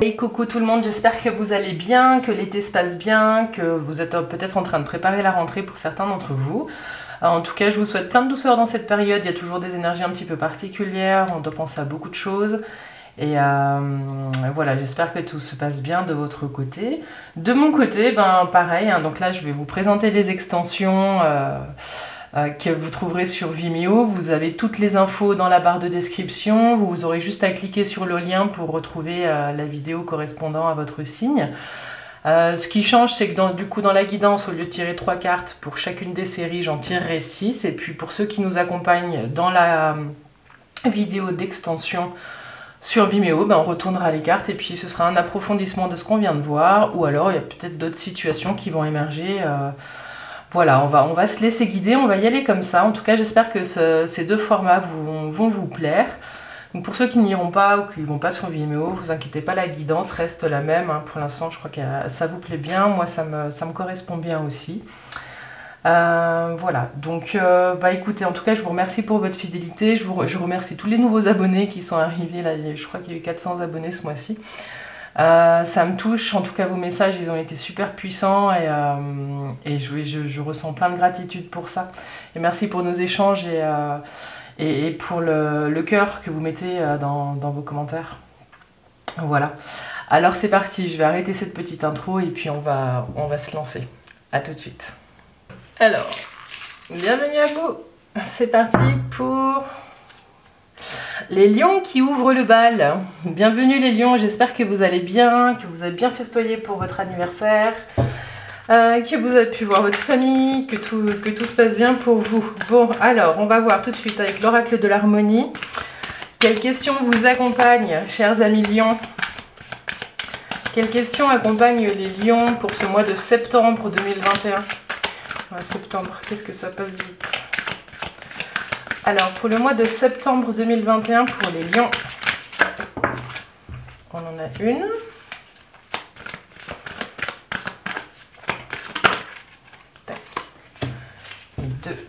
Hey coucou tout le monde, j'espère que vous allez bien, que l'été se passe bien, que vous êtes peut-être en train de préparer la rentrée pour certains d'entre vous. En tout cas, je vous souhaite plein de douceur dans cette période, il y a toujours des énergies un petit peu particulières, on doit penser à beaucoup de choses. Et voilà, j'espère que tout se passe bien de votre côté. De mon côté, ben pareil, hein, donc là je vais vous présenter les extensions que vous trouverez sur Vimeo. Vous avez toutes les infos dans la barre de description. Vous aurez juste à cliquer sur le lien pour retrouver la vidéo correspondant à votre signe. Ce qui change, c'est que du coup dans la guidance, au lieu de tirer 3 cartes pour chacune des séries, j'en tirerai 6. Et puis pour ceux qui nous accompagnent dans la vidéo d'extension sur Vimeo, ben on retournera les cartes et puis ce sera un approfondissement de ce qu'on vient de voir. Ou alors il y a peut-être d'autres situations qui vont émerger. Voilà, on va se laisser guider, on va y aller comme ça. En tout cas, j'espère que ces deux formats vont vous plaire. Donc pour ceux qui n'iront pas ou qui ne vont pas sur Vimeo, vous inquiétez pas, la guidance reste la même. Hein. Pour l'instant, je crois que ça vous plaît bien. Moi, ça me correspond bien aussi. Voilà, donc bah écoutez, en tout cas, je vous remercie pour votre fidélité. Je remercie tous les nouveaux abonnés qui sont arrivés. Là, je crois qu'il y a eu 400 abonnés ce mois-ci. Ça me touche, en tout cas vos messages ils ont été super puissants et je ressens plein de gratitude pour ça. Et merci pour nos échanges et pour le cœur que vous mettez dans vos commentaires. Voilà, alors c'est parti, je vais arrêter cette petite intro et puis on va se lancer. A tout de suite. Alors, bienvenue à vous, c'est parti pour... les lions qui ouvrent le bal. Bienvenue les lions, j'espère que vous allez bien, que vous avez bien festoyé pour votre anniversaire, que vous avez pu voir votre famille, que tout se passe bien pour vous. Bon, alors on va voir tout de suite avec l'oracle de l'harmonie. Quelles questions vous accompagnent, chers amis lions? Quelles questions accompagnent les lions pour ce mois de septembre 2021? Septembre, qu'est-ce que ça passe vite. Alors, pour le mois de septembre 2021, pour les lions, on en a une. Tac. Et deux.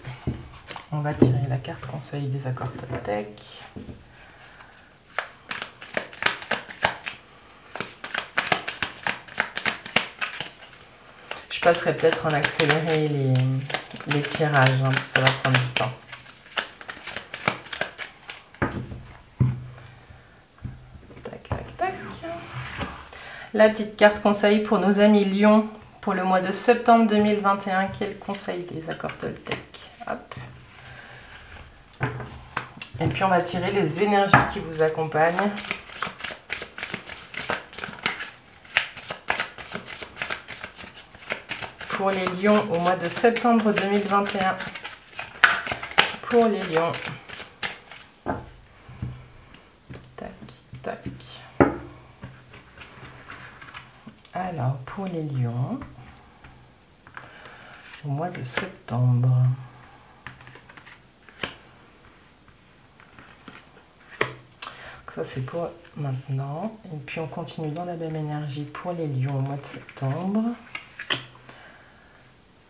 On va tirer la carte conseil des accords Toltec. Je passerai peut-être en accéléré les tirages, hein, parce que ça va prendre du temps. La petite carte conseil pour nos amis lions pour le mois de septembre 2021. Quel conseil des accords Toltec? Hop. Et puis on va tirer les énergies qui vous accompagnent. Pour les lions au mois de septembre 2021. Pour les lions. Tac, tac. Alors, pour les lions, au mois de septembre. Ça, c'est pour maintenant. Et puis, on continue dans la même énergie pour les lions au mois de septembre.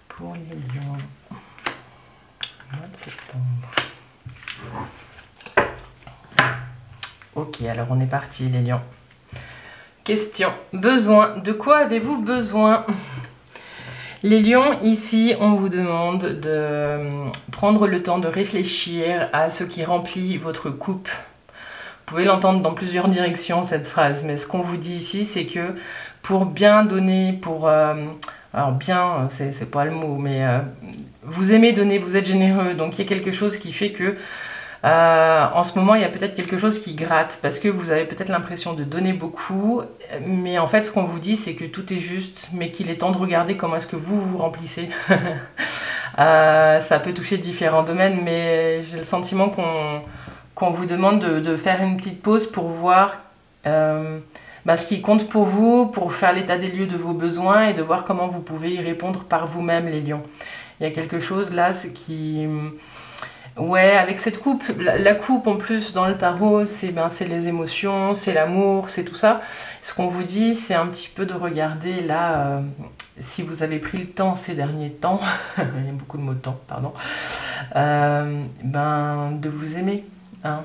Pour les lions au mois de septembre. Ok, alors on est parti, les lions. Question, besoin. De quoi avez-vous besoin? Les lions, ici, on vous demande de prendre le temps de réfléchir à ce qui remplit votre coupe. Vous pouvez l'entendre dans plusieurs directions, cette phrase, mais ce qu'on vous dit ici, c'est que pour bien donner, pour... alors bien, c'est pas le mot, mais vous aimez donner, vous êtes généreux, donc il y a quelque chose qui fait que en ce moment, il y a peut-être quelque chose qui gratte parce que vous avez peut-être l'impression de donner beaucoup, mais en fait, ce qu'on vous dit, c'est que tout est juste, mais qu'il est temps de regarder comment est-ce que vous vous remplissez. Ça peut toucher différents domaines, mais j'ai le sentiment qu'on vous demande de faire une petite pause pour voir ce qui compte pour vous, pour faire l'état des lieux de vos besoins et de voir comment vous pouvez y répondre par vous-même, les lions. Il y a quelque chose là, c'est qui... Ouais, avec cette coupe, la coupe en plus dans le tarot, c'est les émotions, c'est l'amour, c'est tout ça. Ce qu'on vous dit, c'est un petit peu de regarder là, si vous avez pris le temps ces derniers temps, il y a beaucoup de mots de temps, pardon, de vous aimer. hein.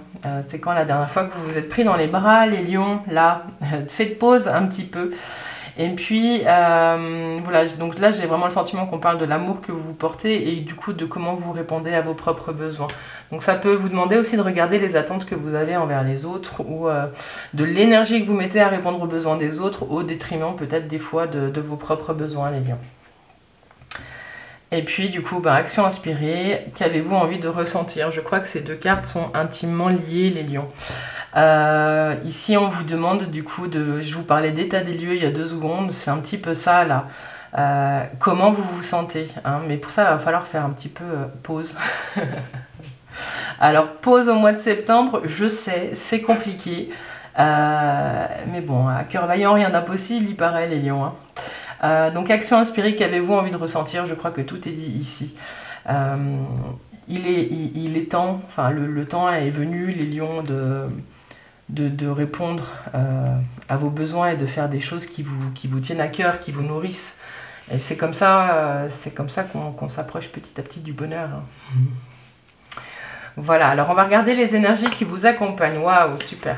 C'est quand la dernière fois que vous vous êtes pris dans les bras, les lions? Là, faites pause un petit peu. Et puis, voilà, donc là, j'ai vraiment le sentiment qu'on parle de l'amour que vous portez et du coup de comment vous répondez à vos propres besoins. Donc ça peut vous demander aussi de regarder les attentes que vous avez envers les autres ou de l'énergie que vous mettez à répondre aux besoins des autres au détriment peut-être des fois de vos propres besoins, les lions. Et puis du coup, action inspirée, qu'avez-vous envie de ressentir? Je crois que ces deux cartes sont intimement liées, les lions. Ici on vous demande du coup je vous parlais d'état des lieux il y a 2 secondes, c'est un petit peu ça là, comment vous vous sentez, hein, mais pour ça il va falloir faire un petit peu pause. Alors pause au mois de septembre, je sais c'est compliqué, mais bon, à cœur vaillant rien d'impossible il paraît, les lions, hein. Donc action inspirée, qu'avez-vous envie de ressentir? Je crois que tout est dit ici. Il est temps, enfin le temps est venu, les lions, de répondre à vos besoins et de faire des choses qui vous tiennent à cœur, qui vous nourrissent. Et c'est comme ça qu'on s'approche petit à petit du bonheur, hein. Voilà, alors on va regarder les énergies qui vous accompagnent. Waouh, super.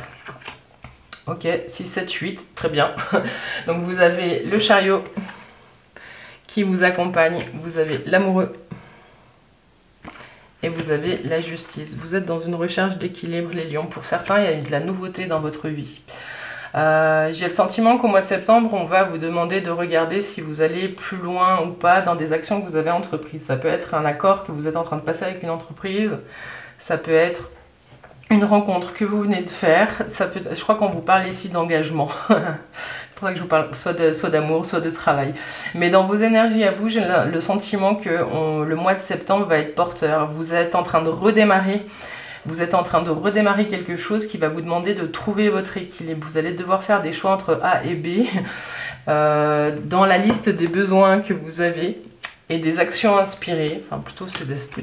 Ok, 6, 7, 8, très bien. Donc vous avez le chariot qui vous accompagne, vous avez l'amoureux et vous avez la justice. Vous êtes dans une recherche d'équilibre, les lions. Pour certains, il y a de la nouveauté dans votre vie. J'ai le sentiment qu'au mois de septembre, on va vous demander de regarder si vous allez plus loin ou pas dans des actions que vous avez entreprises. Ça peut être un accord que vous êtes en train de passer avec une entreprise. Ça peut être une rencontre que vous venez de faire. Je crois qu'on vous parle ici d'engagement. C'est pour ça que je vous parle soit d'amour, soit de travail. Mais dans vos énergies à vous, j'ai le sentiment que le mois de septembre va être porteur. Vous êtes en train de redémarrer. Vous êtes en train de redémarrer quelque chose qui va vous demander de trouver votre équilibre. Vous allez devoir faire des choix entre A et B dans la liste des besoins que vous avez et des actions inspirées. Enfin, plutôt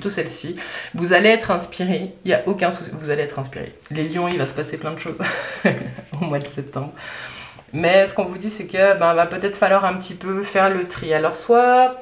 celle-ci. Vous allez être inspiré. Il n'y a aucun souci. Vous allez être inspiré. Les lions, il va se passer plein de choses au mois de septembre. Mais ce qu'on vous dit, c'est que va peut-être falloir un petit peu faire le tri. Alors soit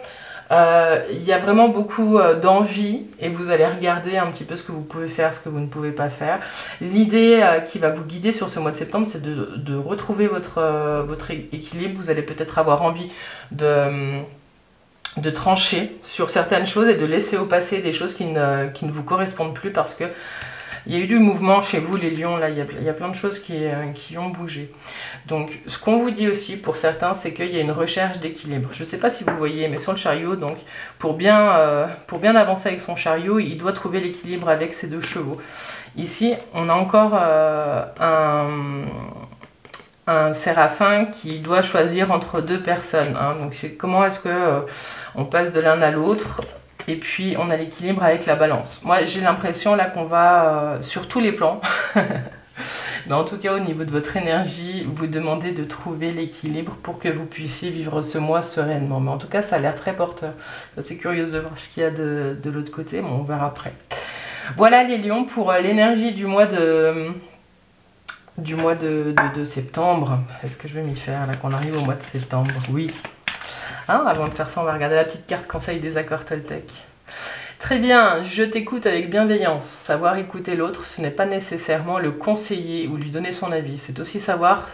il y a vraiment beaucoup d'envie et vous allez regarder un petit peu ce que vous pouvez faire, ce que vous ne pouvez pas faire. L'idée qui va vous guider sur ce mois de septembre, c'est de retrouver votre équilibre. Vous allez peut-être avoir envie de trancher sur certaines choses et de laisser au passé des choses qui ne vous correspondent plus parce que il y a eu du mouvement chez vous, les lions, là, il y a plein de choses qui ont bougé. Donc, ce qu'on vous dit aussi, pour certains, c'est qu'il y a une recherche d'équilibre. Je ne sais pas si vous voyez, mais sur le chariot, donc, pour bien avancer avec son chariot, il doit trouver l'équilibre avec ses 2 chevaux. Ici, on a encore un séraphin qui doit choisir entre 2 personnes. Hein. Donc, c'est comment est-ce que on passe de l'un à l'autre. Et puis, on a l'équilibre avec la balance. Moi, j'ai l'impression là qu'on va sur tous les plans. Mais en tout cas, au niveau de votre énergie, vous demandez de trouver l'équilibre pour que vous puissiez vivre ce mois sereinement. Mais en tout cas, ça a l'air très porteur. C'est curieux de voir ce qu'il y a de l'autre côté, mais on verra après. Voilà les lions pour l'énergie du mois de septembre. Est-ce que je vais m'y faire là qu'on arrive au mois de septembre? Oui. Hein, avant de faire ça, on va regarder la petite carte conseil des accords Toltec. Très bien, je t'écoute avec bienveillance. Savoir écouter l'autre, ce n'est pas nécessairement le conseiller ou lui donner son avis. C'est aussi savoir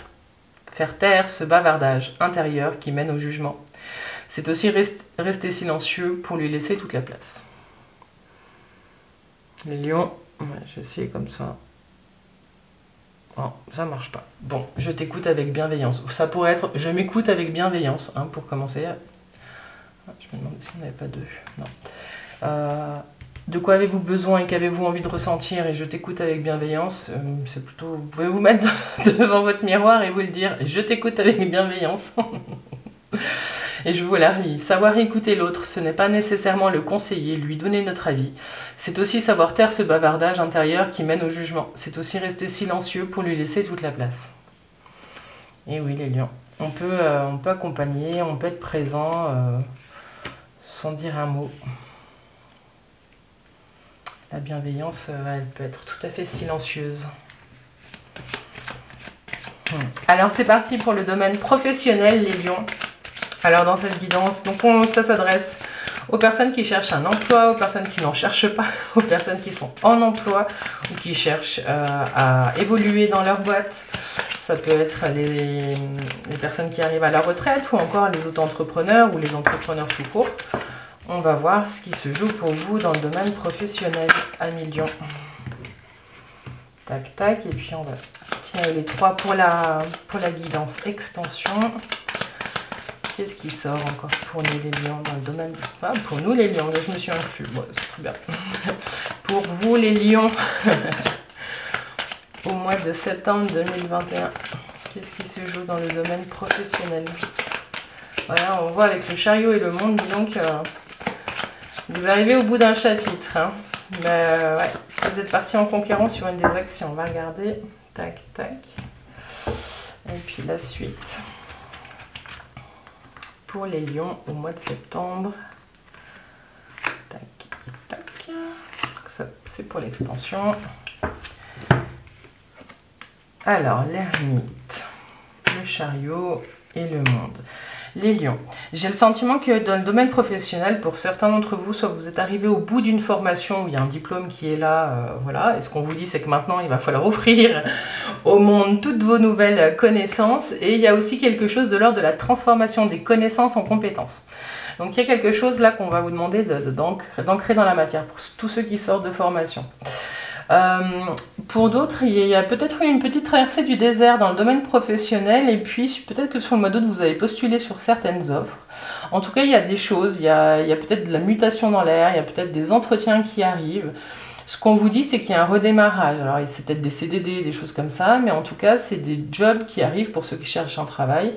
faire taire ce bavardage intérieur qui mène au jugement. C'est aussi rester silencieux pour lui laisser toute la place. Les lions, ouais, j'ai essayé comme ça. Oh, ça marche pas. Bon, je t'écoute avec bienveillance. Ça pourrait être je m'écoute avec bienveillance, hein, pour commencer. Je me demande si on n'avait pas 2. Non. De quoi avez-vous besoin et qu'avez-vous envie de ressentir? Et je t'écoute avec bienveillance. C'est plutôt. Vous pouvez vous mettre devant votre miroir et vous le dire. Je t'écoute avec bienveillance. Et je vous la relis. Savoir écouter l'autre, ce n'est pas nécessairement le conseiller, lui donner notre avis. C'est aussi savoir taire ce bavardage intérieur qui mène au jugement. C'est aussi rester silencieux pour lui laisser toute la place. Et oui, les lions. On peut accompagner, on peut être présent sans dire un mot. La bienveillance, elle peut être tout à fait silencieuse. Alors c'est parti pour le domaine professionnel, les lions. Alors dans cette guidance, donc ça s'adresse aux personnes qui cherchent un emploi, aux personnes qui n'en cherchent pas, aux personnes qui sont en emploi ou qui cherchent à évoluer dans leur boîte. Ça peut être les personnes qui arrivent à la retraite ou encore les auto-entrepreneurs ou les entrepreneurs tout court. On va voir ce qui se joue pour vous dans le domaine professionnel à millions. Tac, tac, et puis on va tirer les 3 pour la guidance extension. Qu'est-ce qui sort encore pour nous les lions dans le domaine... Ah, pour nous les lions, je me suis inclus. Bon, c'est très bien. Pour vous les lions, au mois de septembre 2021, qu'est-ce qui se joue dans le domaine professionnel? Voilà, on voit avec le chariot et le monde, dis donc, vous arrivez au bout d'un chapitre. Hein. Mais ouais, vous êtes parti en conquérant sur une des actions. On va regarder. Tac, tac. Et puis la suite. Pour les lions au mois de septembre. Tac, tac. Ça, c'est pour l'extension. Alors, l'ermite, le chariot et le monde. Les lions. J'ai le sentiment que dans le domaine professionnel, pour certains d'entre vous, soit vous êtes arrivé au bout d'une formation où il y a un diplôme qui est là, voilà, et ce qu'on vous dit, c'est que maintenant, il va falloir offrir au monde toutes vos nouvelles connaissances, et il y a aussi quelque chose de l'ordre de la transformation des connaissances en compétences. Donc, il y a quelque chose là qu'on va vous demander d'ancrer dans la matière, pour tous ceux qui sortent de formation. Pour d'autres, il y a peut-être eu une petite traversée du désert dans le domaine professionnel et puis peut-être que sur le mois d'août, vous avez postulé sur certaines offres. En tout cas, il y a des choses, il y a peut-être de la mutation dans l'air, il y a peut-être des entretiens qui arrivent. Ce qu'on vous dit, c'est qu'il y a un redémarrage. Alors, c'est peut-être des CDD, des choses comme ça, mais en tout cas, c'est des jobs qui arrivent pour ceux qui cherchent un travail,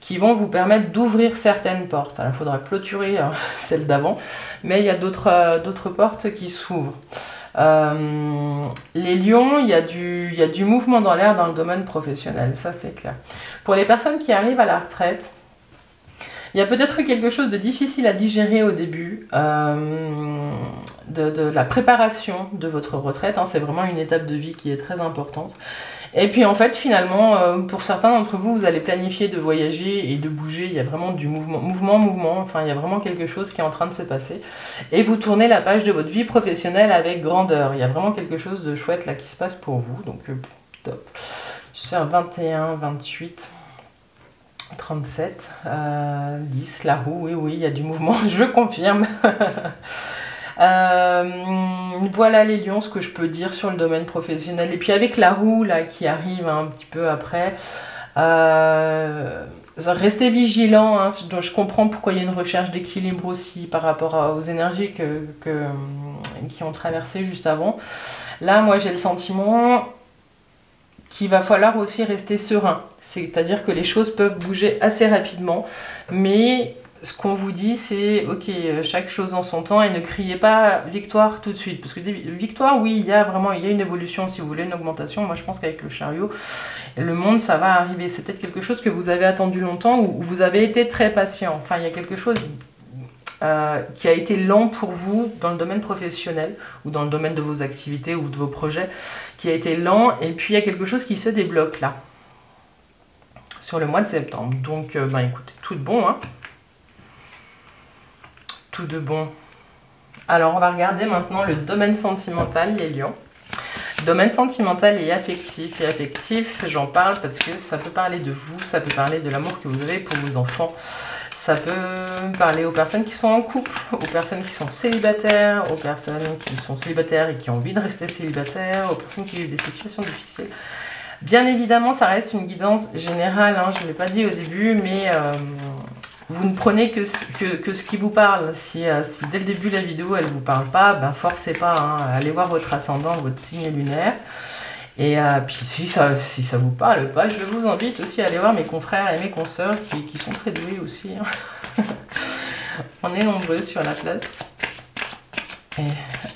qui vont vous permettre d'ouvrir certaines portes. Alors, il faudra clôturer celle d'avant, mais il y a d'autres portes qui s'ouvrent. Les lions, il y a du mouvement dans l'air dans le domaine professionnel, ça c'est clair. Pour les personnes qui arrivent à la retraite, il y a peut-être eu quelque chose de difficile à digérer au début de la préparation de votre retraite. Hein, c'est vraiment une étape de vie qui est très importante. Et puis en fait, finalement, pour certains d'entre vous, vous allez planifier de voyager et de bouger. Il y a vraiment du mouvement. Enfin, il y a vraiment quelque chose qui est en train de se passer. Et vous tournez la page de votre vie professionnelle avec grandeur. Il y a vraiment quelque chose de chouette là qui se passe pour vous. Donc, top. Je vais faire 21, 28, 37, 10, la roue. Oui, il y a du mouvement, je confirme. Voilà les lions, ce que je peux dire sur le domaine professionnel. Et puis avec la roue là qui arrive un petit peu après, restez vigilants. Hein, je comprends pourquoi il y a une recherche d'équilibre aussi par rapport aux énergies qui ont traversé juste avant. Là, moi j'ai le sentiment qu'il va falloir aussi rester serein. C'est-à-dire que les choses peuvent bouger assez rapidement, mais ce qu'on vous dit, c'est ok, chaque chose en son temps, et ne criez pas victoire tout de suite. Parce que victoire, oui, il y a une évolution, si vous voulez, une augmentation. Moi, je pense qu'avec le chariot, le monde, ça va arriver. C'est peut-être quelque chose que vous avez attendu longtemps ou vous avez été très patient. Enfin, il y a quelque chose qui a été lent pour vous dans le domaine professionnel ou dans le domaine de vos activités ou de vos projets, qui a été lent. Et puis, il y a quelque chose qui se débloque là, sur le mois de septembre. Donc, écoutez, tout de bon, hein. Tout de bon. Alors, on va regarder maintenant le domaine sentimental, les lions. Domaine sentimental et affectif. Et affectif, j'en parle parce que ça peut parler de vous, ça peut parler de l'amour que vous avez pour vos enfants. Ça peut parler aux personnes qui sont en couple, aux personnes qui sont célibataires, aux personnes qui sont célibataires et qui ont envie de rester célibataires, aux personnes qui vivent des situations difficiles. Bien évidemment, ça reste une guidance générale, hein, je ne l'ai pas dit au début, mais vous ne prenez que ce qui vous parle. Si dès le début de la vidéo, elle ne vous parle pas, forcez pas. Hein, allez voir votre ascendant, votre signe lunaire. Et puis si ça vous parle pas, je vous invite aussi à aller voir mes confrères et mes consoeurs qui sont très doués aussi. Hein. On est nombreux sur la place.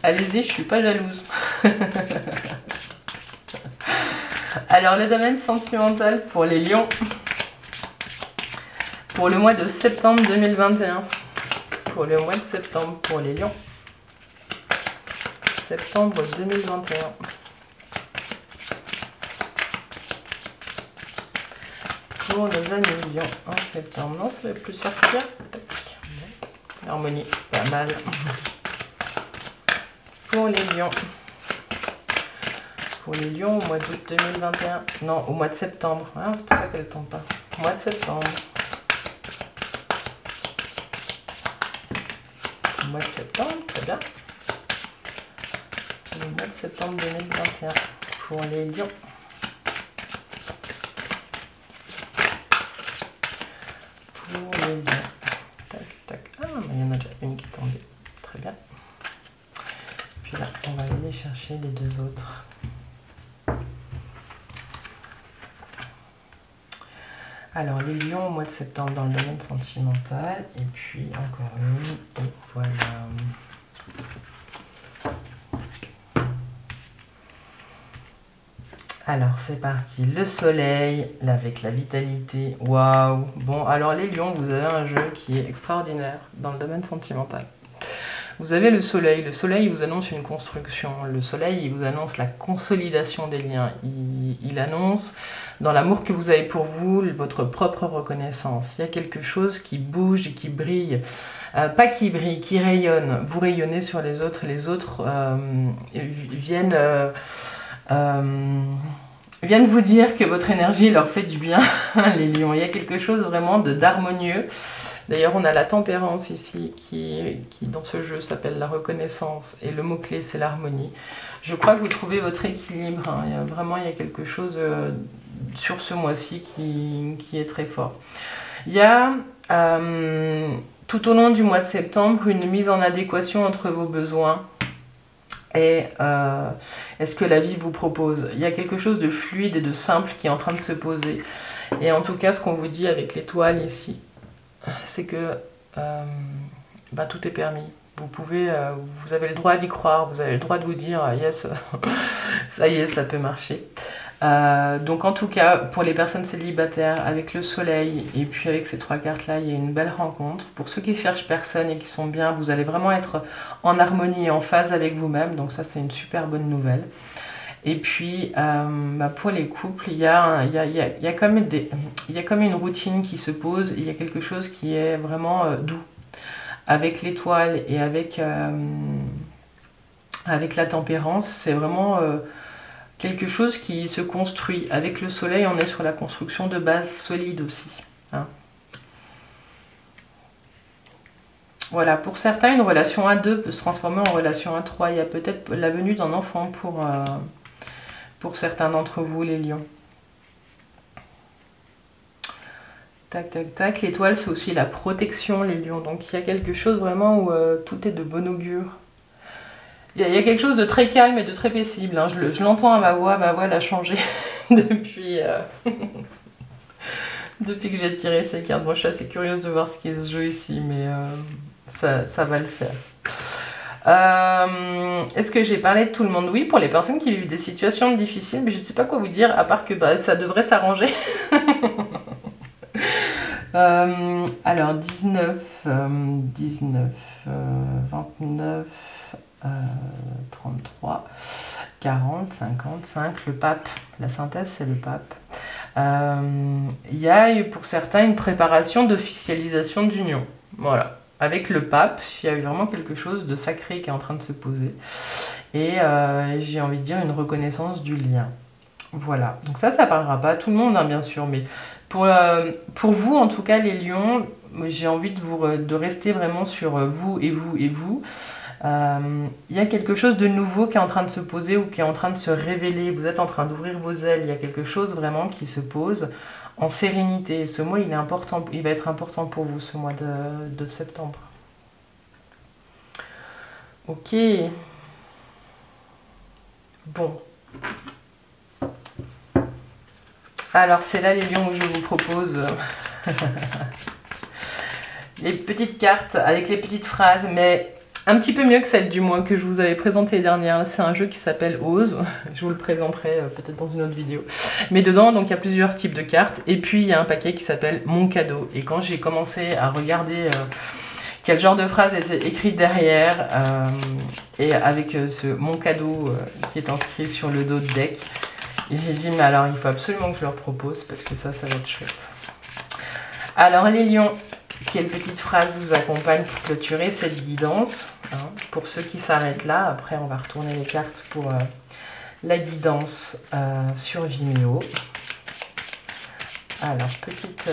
Allez-y, je suis pas jalouse. Alors, le domaine sentimental pour les lions. Pour le mois de septembre 2021. Pour le mois de septembre pour les lions. Septembre 2021. Pour nos amis lions en septembre. Non, ça ne va plus sortir. Harmonie, pas mal. Pour les lions. Pour les lions au mois d'août 2021. Non, au mois de septembre. Ah, c'est pour ça qu'elle ne tombe pas. Au mois de septembre. Au mois de septembre, très bien. Au mois de septembre 2021. Pour les lions. Pour les lions. Tac, tac. Ah, mais il y en a déjà une qui est tombée. Très bien. Puis là, on va aller chercher les deux autres. Alors, les lions au mois de septembre dans le domaine sentimental. Et puis, encore une. Et voilà. Alors, c'est parti. Le soleil, avec la vitalité. Waouh! Bon, alors les lions, vous avez un jeu qui est extraordinaire dans le domaine sentimental. Vous avez le soleil. Le soleil, il vous annonce une construction. Le soleil, il vous annonce la consolidation des liens. Il annonce, dans l'amour que vous avez pour vous, votre propre reconnaissance. Il y a quelque chose qui bouge et qui brille. Pas qui brille, qui rayonne. Vous rayonnez sur les autres et les autres viennent vous dire que votre énergie leur fait du bien, les lions. Il y a quelque chose vraiment d'harmonieux. D'ailleurs, on a la tempérance ici qui dans ce jeu s'appelle la reconnaissance. Et le mot-clé, c'est l'harmonie. Je crois que vous trouvez votre équilibre. Hein. Il y a quelque chose sur ce mois-ci qui est très fort. Il y a tout au long du mois de septembre une mise en adéquation entre vos besoins et est-ce que la vie vous propose. Il y a quelque chose de fluide et de simple qui est en train de se poser. Et en tout cas, ce qu'on vous dit avec l'étoile ici, c'est que tout est permis. Vous avez le droit d'y croire, vous avez le droit de vous dire yes, ça y est, ça peut marcher. Donc en tout cas, pour les personnes célibataires, avec le soleil et puis avec ces trois cartes-là, il y a une belle rencontre. Pour ceux qui cherchent personne et qui sont bien, vous allez vraiment être en harmonie et en phase avec vous-même. Donc ça, c'est une super bonne nouvelle. Et puis, pour les couples, il y a comme une routine qui se pose. Il y a quelque chose qui est vraiment doux. Avec l'étoile et avec la tempérance, c'est vraiment quelque chose qui se construit. Avec le soleil, on est sur la construction de bases solides aussi. Hein. Voilà, pour certains, une relation à deux peut se transformer en relation à trois. Il y a peut-être la venue d'un enfant pour certains d'entre vous, les lions. Tac, tac, tac. L'étoile, c'est aussi la protection, les lions. Donc, il y a quelque chose vraiment où tout est de bon augure. Il y a quelque chose de très calme et de très paisible. Hein. Je l'entends à ma voix elle a changé depuis, depuis que j'ai tiré ces cartes. Bon, je suis assez curieuse de voir ce qui se joue ici, mais ça va le faire. Est-ce que j'ai parlé de tout le monde? Oui, pour les personnes qui vivent des situations difficiles, mais je ne sais pas quoi vous dire, à part que ça devrait s'arranger. Alors 19, 29, 33, 40, 55, le pape, la synthèse c'est le pape. Il y a pour certains une préparation d'officialisation d'union, voilà. Avec le pape, il y a eu vraiment quelque chose de sacré qui est en train de se poser. Et j'ai envie de dire une reconnaissance du lien. Voilà, donc ça parlera pas à tout le monde, hein, bien sûr, mais pour vous, en tout cas, les lions, j'ai envie de rester vraiment sur vous et vous et vous. Il y a quelque chose de nouveau qui est en train de se poser ou qui est en train de se révéler. Vous êtes en train d'ouvrir vos ailes. Il y a quelque chose vraiment qui se pose en sérénité. Ce mois, il est important, il va être important pour vous, ce mois de septembre. Ok. Bon. Alors, c'est là les lions où je vous propose les petites cartes avec les petites phrases, mais un petit peu mieux que celle du mois que je vous avais présenté les dernières. C'est un jeu qui s'appelle Ose. Je vous le présenterai peut-être dans une autre vidéo. Mais dedans, donc il y a plusieurs types de cartes. Et puis, il y a un paquet qui s'appelle Mon cadeau. Et quand j'ai commencé à regarder quel genre de phrase était écrite derrière, et avec Mon cadeau qui est inscrit sur le dos de deck, j'ai dit, mais alors, il faut absolument que je leur propose parce que ça va être chouette. Alors, les lions, quelle petite phrase vous accompagne pour clôturer cette guidance, hein. Pour ceux qui s'arrêtent là, après on va retourner les cartes pour la guidance sur Vimeo. Alors, petite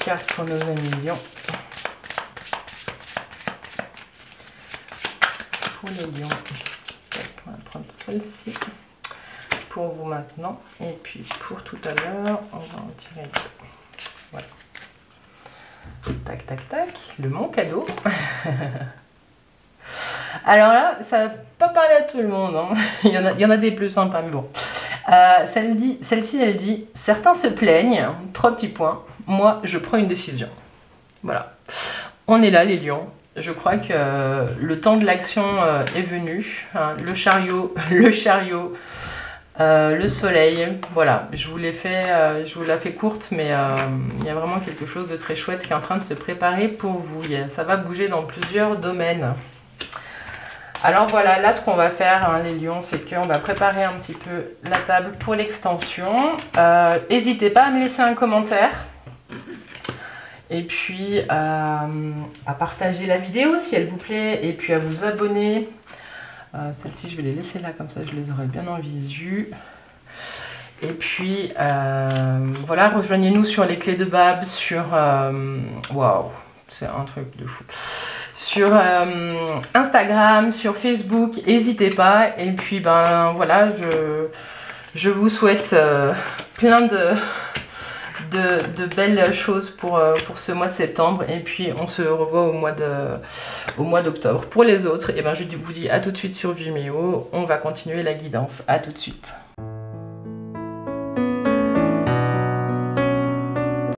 carte pour nos amis lions. Pour les lions, on va prendre celle-ci pour vous maintenant. Et puis pour tout à l'heure, on va en tirer deux. Voilà. Tac, tac, tac. Le mon cadeau. Alors là, ça va pas parler à tout le monde, hein. Il y en a des plus sympas, mais bon. Celle-ci, elle dit « Certains se plaignent, 3 petits points, moi je prends une décision. » Voilà. On est là les lions. Je crois que le temps de l'action est venu. Hein. Le chariot, le soleil. Voilà, je vous l'ai fait courte, mais il y a vraiment quelque chose de très chouette qui est en train de se préparer pour vous. Ça va bouger dans plusieurs domaines. Alors voilà, là ce qu'on va faire, hein, les lions, c'est qu'on va préparer un petit peu la table pour l'extension. N'hésitez pas à me laisser un commentaire. Et puis à partager la vidéo si elle vous plaît. Et puis à vous abonner. Celle-ci, je vais les laisser là, comme ça je les aurai bien en visu. Et puis voilà, rejoignez-nous sur les clés de Bab, sur... Waouh, c'est un truc de fou. Sur Instagram, sur Facebook, n'hésitez pas. Et puis ben voilà, je vous souhaite plein de belles choses pour ce mois de septembre. Et puis on se revoit au mois d'octobre. Pour les autres, et ben je vous dis à tout de suite sur Vimeo. On va continuer la guidance. À tout de suite.